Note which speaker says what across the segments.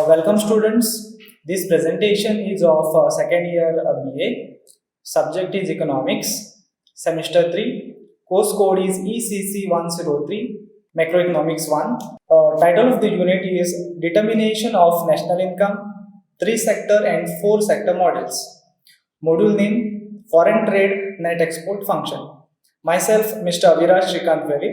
Speaker 1: Welcome students. This presentation is of second year BA. Subject is Economics. Semester 3. Course code is ECC 103. Macroeconomics 1. Title of the unit is Determination of National Income, 3 sector and 4 sector models. Module name Foreign Trade Net Export Function. Myself Mr. Aviraj Shrikant Veli,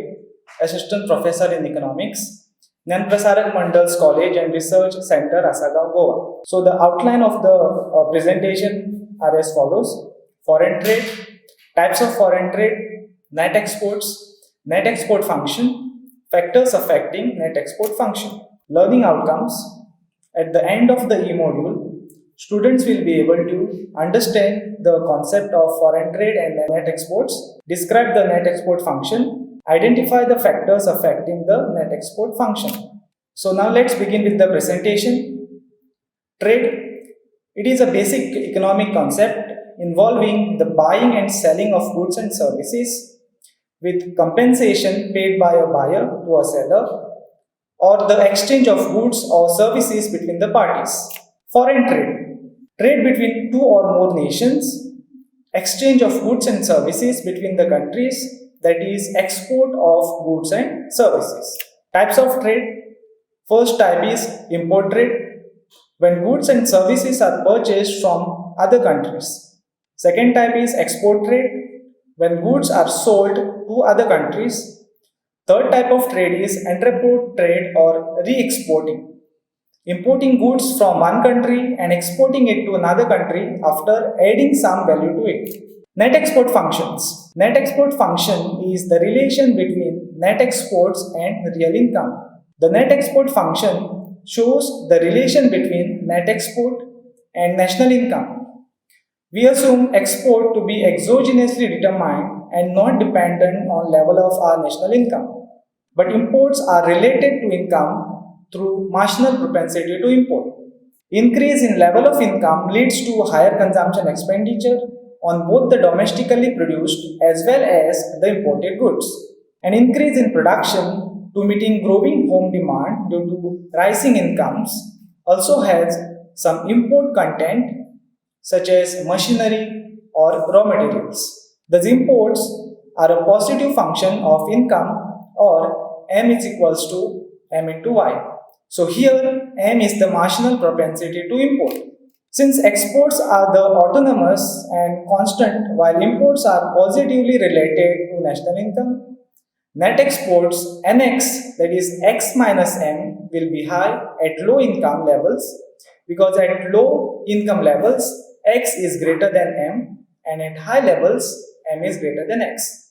Speaker 1: Assistant Professor in Economics. Prasarak Mandal's College and Research Center, Asagaon, Goa. So the outline of the presentation are as follows: foreign trade, types of foreign trade, net exports, net export function, factors affecting net export function. Learning outcomes. At the end of the e-module, students will be able to understand the concept of foreign trade and net exports, describe the net export function, identify the factors affecting the net export function. So now let's begin with the presentation. Trade. It is a basic economic concept involving the buying and selling of goods and services with compensation paid by a buyer to a seller, or the exchange of goods or services between the parties. Foreign trade. Trade between two or more nations. Exchange of goods and services between the countries, that is export of goods and services. Types of trade. First type is import trade, when goods and services are purchased from other countries. Second type is export trade, when goods are sold to other countries. Third type of trade is entrepot trade or re-exporting, importing goods from one country and exporting it to another country after adding some value to it. Net export functions. Net export function is the relation between net exports and real income. The net export function shows the relation between net export and national income. We assume export to be exogenously determined and not dependent on level of our national income. But imports are related to income through marginal propensity to import. Increase in level of income leads to higher consumption expenditure on both the domestically produced as well as the imported goods. An increase in production to meeting growing home demand due to rising incomes also has some import content such as machinery or raw materials. These imports are a positive function of income, or M is equals to M into Y. So here M is the marginal propensity to import. Since exports are the autonomous and constant while imports are positively related to national income, net exports Nx, that is x minus m, will be high at low income levels, because at low income levels x is greater than m and at high levels m is greater than x.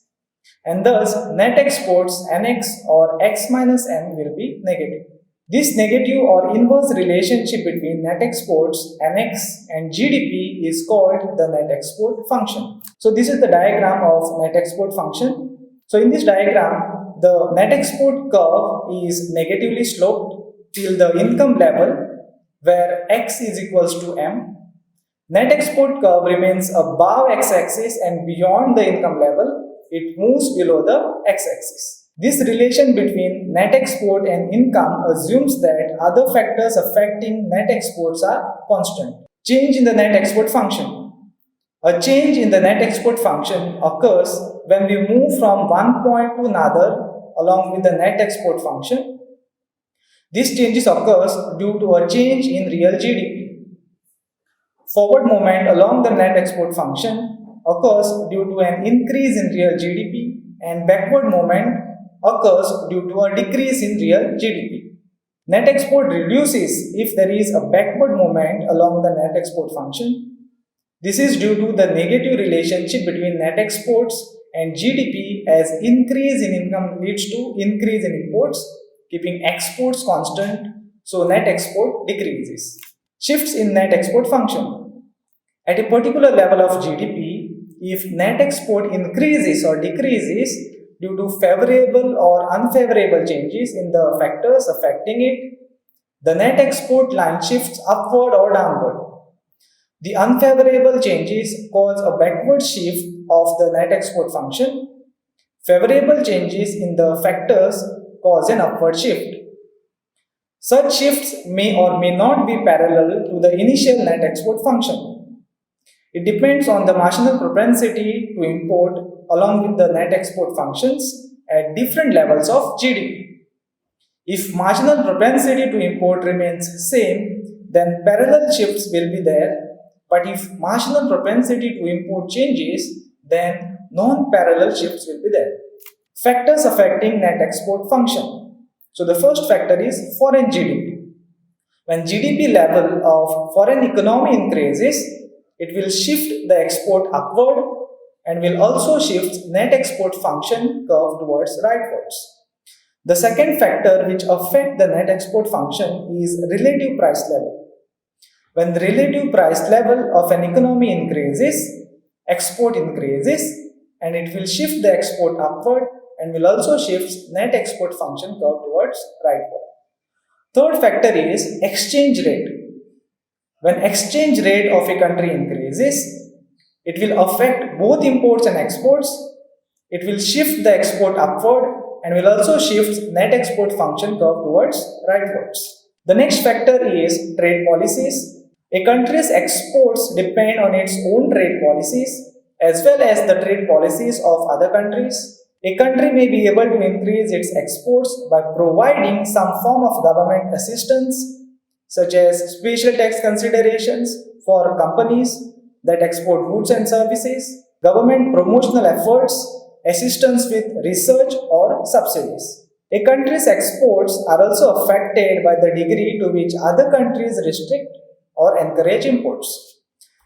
Speaker 1: And thus net exports Nx or x minus m will be negative. This negative or inverse relationship between net exports Nx and GDP is called the net export function. So this is the diagram of net export function. So in this diagram, the net export curve is negatively sloped till the income level where x is equals to m. Net export curve remains above x-axis and beyond the income level, it moves below the x-axis. This relation between net export and income assumes that other factors affecting net exports are constant. Change in the net export function. A change in the net export function occurs when we move from one point to another along with the net export function. This change occurs due to a change in real GDP. Forward movement along the net export function occurs due to an increase in real GDP, and backward movement occurs due to a decrease in real GDP. Net export reduces if there is a backward movement along the net export function. This is due to the negative relationship between net exports and GDP, as increase in income leads to increase in imports, keeping exports constant, so net export decreases. Shifts in net export function. At a particular level of GDP, if net export increases or decreases due to favorable or unfavorable changes in the factors affecting it, the net export line shifts upward or downward. The unfavorable changes cause a backward shift of the net export function. Favorable changes in the factors cause an upward shift. Such shifts may or may not be parallel to the initial net export function. It depends on the marginal propensity to import along with the net export functions at different levels of GDP. If marginal propensity to import remains same, then parallel shifts will be there. But if marginal propensity to import changes, then non-parallel shifts will be there. Factors affecting net export function. So the first factor is foreign GDP. When GDP level of foreign economy increases, it will shift the export upward and will also shift net export function curve towards rightwards. The second factor which affects the net export function is relative price level. When the relative price level of an economy increases, export increases and it will shift the export upward and will also shift net export function curve towards rightward. Third factor is exchange rate. When exchange rate of a country increases, it will affect both imports and exports. It will shift the export upward and will also shift net export function curve towards rightwards. The next factor is trade policies. A country's exports depend on its own trade policies as well as the trade policies of other countries. A country may be able to increase its exports by providing some form of government assistance, such as special tax considerations for companies that export goods and services, government promotional efforts, assistance with research or subsidies. A country's exports are also affected by the degree to which other countries restrict or encourage imports.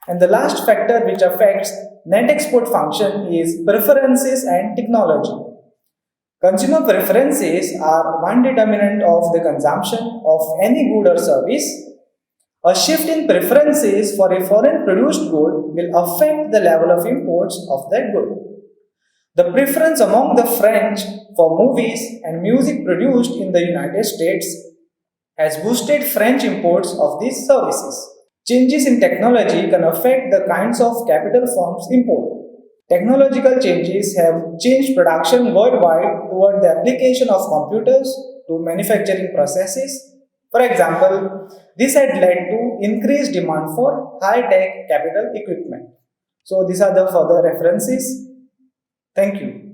Speaker 1: And the last factor which affects net export function is preferences and technology. Consumer preferences are one determinant of the consumption of any good or service. A shift in preferences for a foreign produced good will affect the level of imports of that good. The preference among the French for movies and music produced in the United States has boosted French imports of these services. Changes in technology can affect the kinds of capital firms import. Technological changes have changed production worldwide toward the application of computers to manufacturing processes. For example, this had led to increased demand for high-tech capital equipment. So these are the further references. Thank you.